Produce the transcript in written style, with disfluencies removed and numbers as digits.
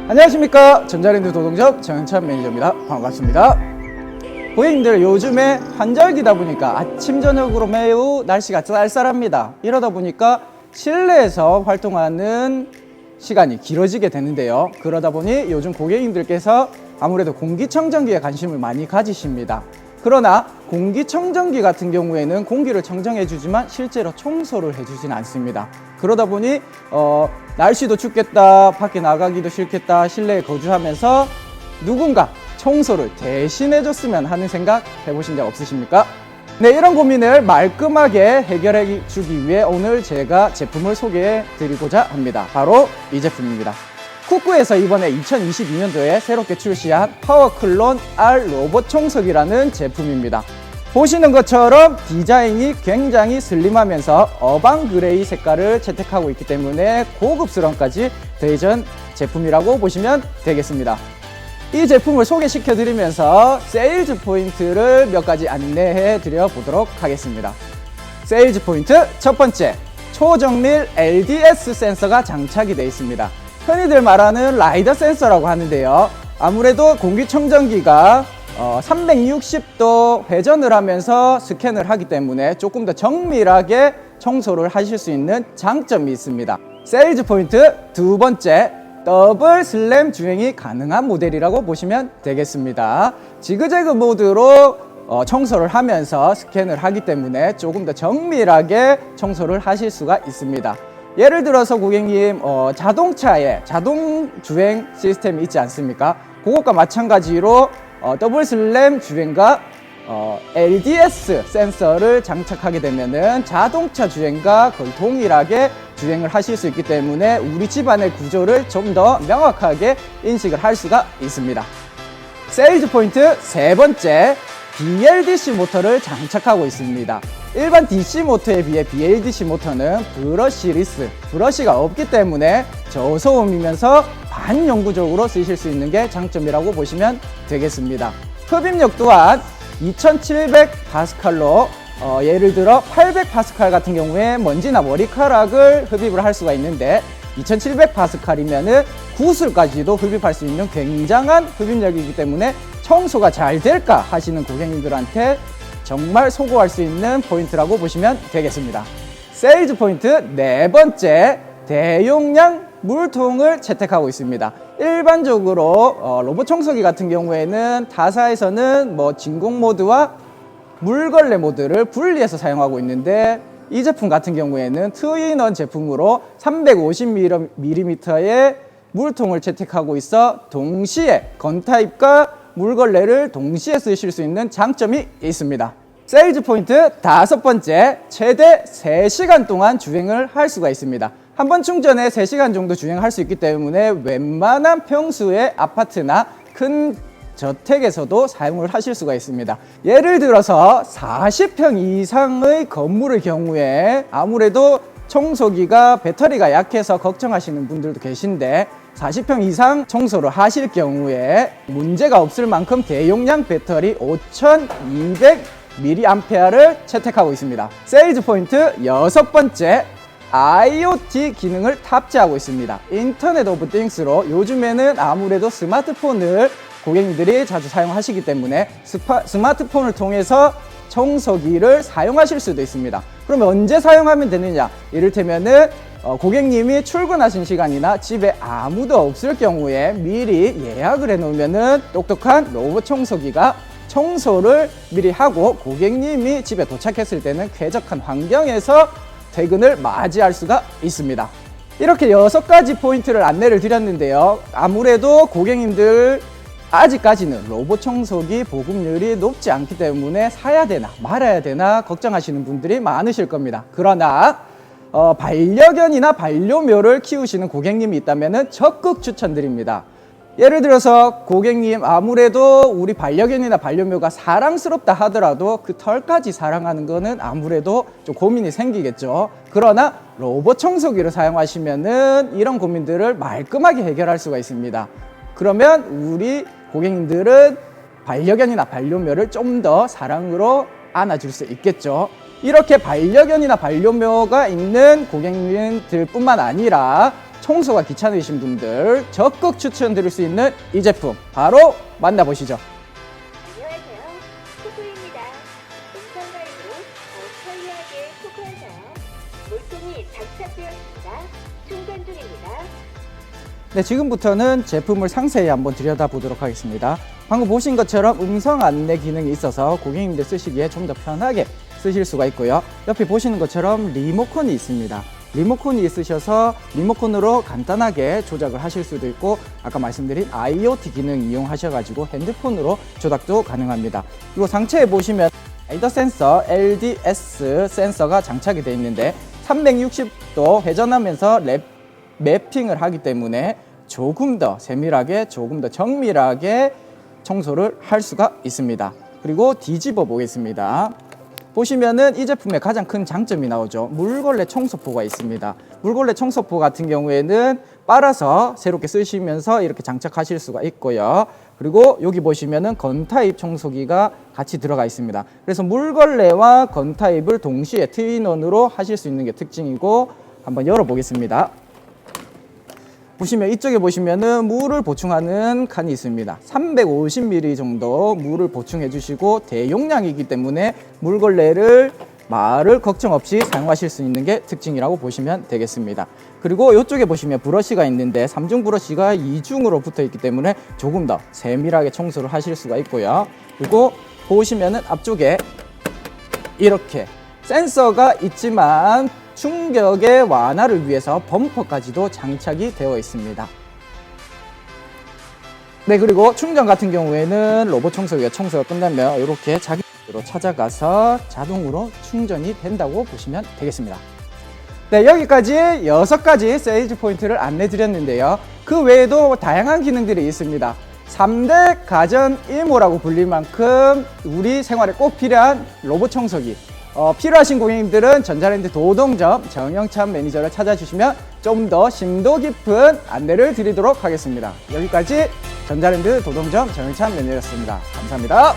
안녕하십니까, 전자랜드 도동점 정현찬 매니저입니다. 반갑습니다. 고객님들, 요즘에 환절기다 보니까 아침 저녁으로 매우 날씨가 쌀쌀합니다. 이러다 보니까 실내에서 활동하는 시간이 길어지게 되는데요. 그러다 보니 요즘 고객님들께서 아무래도 공기청정기에 관심을 많이 가지십니다. 그러나 공기청정기 같은 경우에는 공기를 청정해 주지만 실제로 청소를 해주진 않습니다. 그러다 보니 날씨도 춥겠다, 밖에 나가기도 싫겠다, 실내에 거주하면서 누군가 청소를 대신해 줬으면 하는 생각 해보신 적 없으십니까? 네, 이런 고민을 말끔하게 해결해 주기 위해 오늘 제가 제품을 소개해 드리고자 합니다. 바로 이 제품입니다. 쿠쿠에서 이번에 2022년도에 새롭게 출시한 파워클론 R 로봇 청소기라는 제품입니다. 보시는 것처럼 디자인이 굉장히 슬림하면서 어반 그레이 색깔을 채택하고 있기 때문에 고급스러움까지 더해진 제품이라고 보시면 되겠습니다. 이 제품을 소개시켜 드리면서 세일즈 포인트를 몇 가지 안내해 드려 보도록 하겠습니다. 세일즈 포인트 첫 번째, 초정밀 LDS 센서가 장착이 되어 있습니다. 흔히들 말하는 라이더 센서라고 하는데요. 아무래도 공기청정기가 360도 회전을 하면서 스캔을 하기 때문에 조금 더 정밀하게 청소를 하실 수 있는 장점이 있습니다. 세일즈 포인트 두 번째, 더블 슬램 주행이 가능한 모델이라고 보시면 되겠습니다. 지그재그 모드로 청소를 하면서 스캔을 하기 때문에 조금 더 정밀하게 청소를 하실 수가 있습니다. 예를 들어서 고객님, 자동차에 자동 주행 시스템이 있지 않습니까? 그것과 마찬가지로 더블 슬램 주행과 LDS 센서를 장착하게 되면은 자동차 주행과 거의 동일하게 주행을 하실 수 있기 때문에 우리 집안의 구조를 좀 더 명확하게 인식을 할 수가 있습니다. 세일즈 포인트 세 번째, BLDC 모터를 장착하고 있습니다. 일반 DC 모터에 비해 BLDC 모터는 브러쉬가 없기 때문에 저소음이면서 반영구적으로 쓰실 수 있는 게 장점이라고 보시면 되겠습니다. 흡입력 또한 2700파스칼로 예를 들어 800파스칼 같은 경우에 먼지나 머리카락을 흡입을 할 수가 있는데 2700파스칼이면은 구슬까지도 흡입할 수 있는 굉장한 흡입력이기 때문에 청소가 잘 될까 하시는 고객님들한테 정말 소구할 수 있는 포인트라고 보시면 되겠습니다. 세일즈 포인트 네 번째, 대용량 물통을 채택하고 있습니다. 일반적으로 로봇 청소기 같은 경우에는 타사에서는 진공 모드와 물걸레 모드를 분리해서 사용하고 있는데 이 제품 같은 경우에는 트윈원 제품으로 350mm의 물통을 채택하고 있어 동시에 건타입과 물걸레를 동시에 쓰실 수 있는 장점이 있습니다. 세일즈 포인트 다섯 번째, 최대 3시간 동안 주행을 할 수가 있습니다. 한 번 충전에 3시간 정도 주행할 수 있기 때문에 웬만한 평수의 아파트나 큰 저택에서도 사용을 하실 수가 있습니다. 예를 들어서 40평 이상의 건물의 경우에 아무래도 청소기가 배터리가 약해서 걱정하시는 분들도 계신데 40평 이상 청소를 하실 경우에 문제가 없을 만큼 대용량 배터리 5200mAh를 채택하고 있습니다. 세일즈 포인트 여섯 번째, IoT 기능을 탑재하고 있습니다. 인터넷 오브 띵스로 요즘에는 아무래도 스마트폰을 고객님들이 자주 사용하시기 때문에 스마트폰을 통해서 청소기를 사용하실 수도 있습니다. 그러면 언제 사용하면 되느냐? 이를테면은 고객님이 출근하신 시간이나 집에 아무도 없을 경우에 미리 예약을 해 놓으면은 똑똑한 로봇 청소기가 청소를 미리 하고 고객님이 집에 도착했을 때는 쾌적한 환경에서 퇴근을 맞이할 수가 있습니다. 이렇게 6가지 포인트를 안내를 드렸는데요. 아무래도 고객님들 아직까지는 로봇 청소기 보급률이 높지 않기 때문에 사야 되나 말아야 되나 걱정하시는 분들이 많으실 겁니다. 그러나 반려견이나 반려묘를 키우시는 고객님이 있다면 적극 추천드립니다. 예를 들어서 고객님, 아무래도 우리 반려견이나 반려묘가 사랑스럽다 하더라도 그 털까지 사랑하는 거는 아무래도 좀 고민이 생기겠죠. 그러나 로봇 청소기를 사용하시면은 이런 고민들을 말끔하게 해결할 수가 있습니다. 그러면 우리 고객님들은 반려견이나 반려묘를 좀 더 사랑으로 안아줄 수 있겠죠. 이렇게 반려견이나 반려묘가 있는 고객님들 뿐만 아니라 청소가 귀찮으신 분들 적극 추천드릴 수 있는 이 제품 바로 만나보시죠. 안녕하세요. 코코입니다. 음성 가입으로 더 편리하게 코코하세요. 물통이 장착되었습니다. 충전 중입니다. 네, 지금부터는 제품을 상세히 한번 들여다보도록 하겠습니다. 방금 보신 것처럼 음성 안내 기능이 있어서 고객님들 쓰시기에 좀 더 편하게 쓰실 수가 있고요. 옆에 보시는 것처럼 리모컨이 있습니다. 리모컨이 있으셔서 리모컨으로 간단하게 조작을 하실 수도 있고, 아까 말씀드린 IoT 기능 이용하셔가지고 핸드폰으로 조작도 가능합니다. 그리고 상체에 보시면 라이더 센서 LDS 센서가 장착이 되어 있는데 360도 회전하면서 매핑을 하기 때문에 조금 더 세밀하게, 조금 더 정밀하게 청소를 할 수가 있습니다. 그리고 뒤집어 보겠습니다. 보시면은 이 제품의 가장 큰 장점이 나오죠. 물걸레 청소포가 있습니다. 물걸레 청소포 같은 경우에는 빨아서 새롭게 쓰시면서 이렇게 장착하실 수가 있고요. 그리고 여기 보시면은 건 타입 청소기가 같이 들어가 있습니다. 그래서 물걸레와 건 타입을 동시에 트윈원으로 하실 수 있는 게 특징이고, 한번 열어보겠습니다. 보시면 이쪽에 보시면은 물을 보충하는 칸이 있습니다. 350ml 정도 물을 보충해 주시고, 대용량이기 때문에 물걸레를 말을 걱정 없이 사용하실 수 있는 게 특징이라고 보시면 되겠습니다. 그리고 이쪽에 보시면 브러쉬가 있는데 3중 브러쉬가 2중으로 붙어 있기 때문에 조금 더 세밀하게 청소를 하실 수가 있고요. 그리고 보시면은 앞쪽에 이렇게 센서가 있지만 충격의 완화를 위해서 범퍼까지도 장착이 되어 있습니다. 네, 그리고 충전 같은 경우에는 로봇 청소기가 청소가 끝나면 이렇게 자기로 찾아가서 자동으로 충전이 된다고 보시면 되겠습니다. 네, 여기까지 6가지 세일즈 포인트를 안내 드렸는데요. 그 외에도 다양한 기능들이 있습니다. 3대 가전 일모라고 불릴 만큼 우리 생활에 꼭 필요한 로봇 청소기, 필요하신 고객님들은 전자랜드 도동점 정영찬 매니저를 찾아주시면 좀 더 심도 깊은 안내를 드리도록 하겠습니다. 여기까지 전자랜드 도동점 정영찬 매니저였습니다. 감사합니다.